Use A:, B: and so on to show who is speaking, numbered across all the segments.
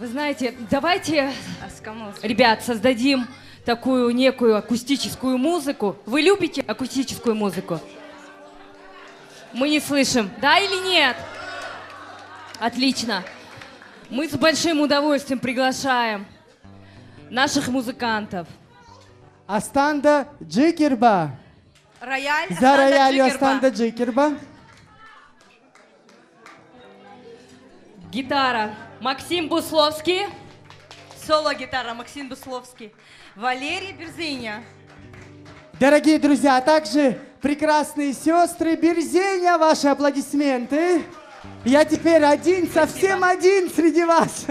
A: Вы знаете, давайте, ребят, создадим такую некую акустическую музыку. Вы любите акустическую музыку? Мы не слышим. Да или нет? Отлично. Мы с большим удовольствием приглашаем наших музыкантов.
B: Astanda Джикерба.
C: Рояль.
B: За роялью
C: Астанда
B: Astanda Джикерба.
A: Гитара Максим Бусловский.
C: Соло-гитара Максим Бусловский. Валерий Берзиня.
B: Дорогие друзья, а также прекрасные сестры Берзеня, ваши аплодисменты. Я теперь один, совсем один среди вас.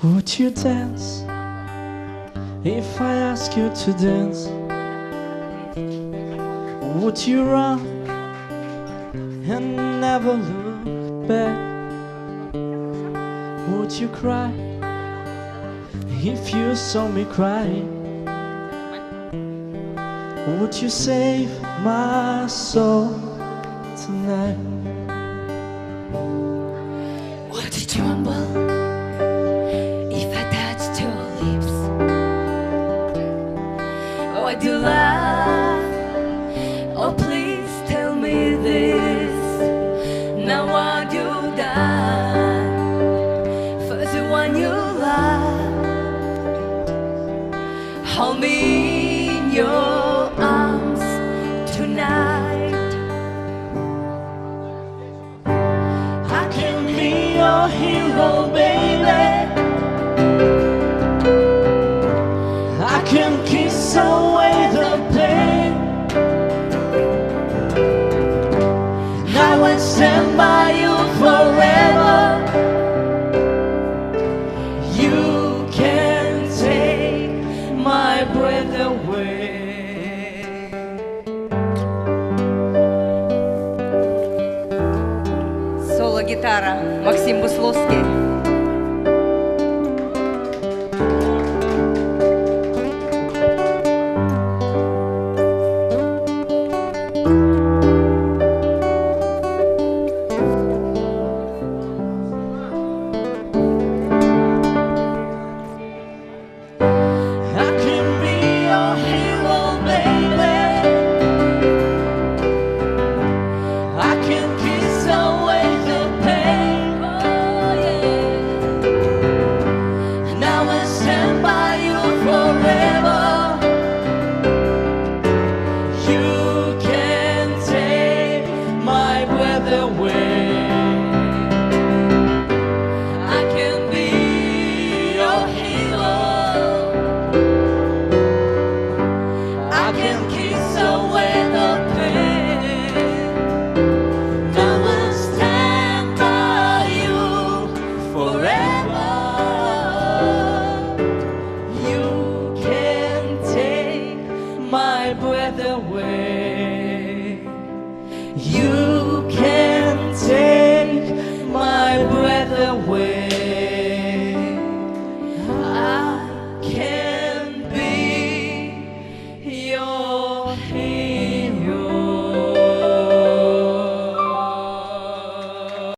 D: Would you dance if I ask you to dance? Would you run and never look back? Would you cry if you saw me crying? Would you save my soul tonight?
A: Would you tremble if I touched your lips? Would you laugh? Oh, please tell me this. Now what you've done for the one you love. Hold me in your arms tonight.
D: I can be your hero, baby. I can kiss away the pain. Now I stand by you forever. You can take my breath away.
C: Соло-гитара Максим Бусловский.
D: I can be your hero, baby. I can kiss away the pain. Oh, yeah. Now I stand by you forever. You can take my breath away. I can be your hero. I can kiss away the pain. Now I stand by you forever. You can take my breath away. You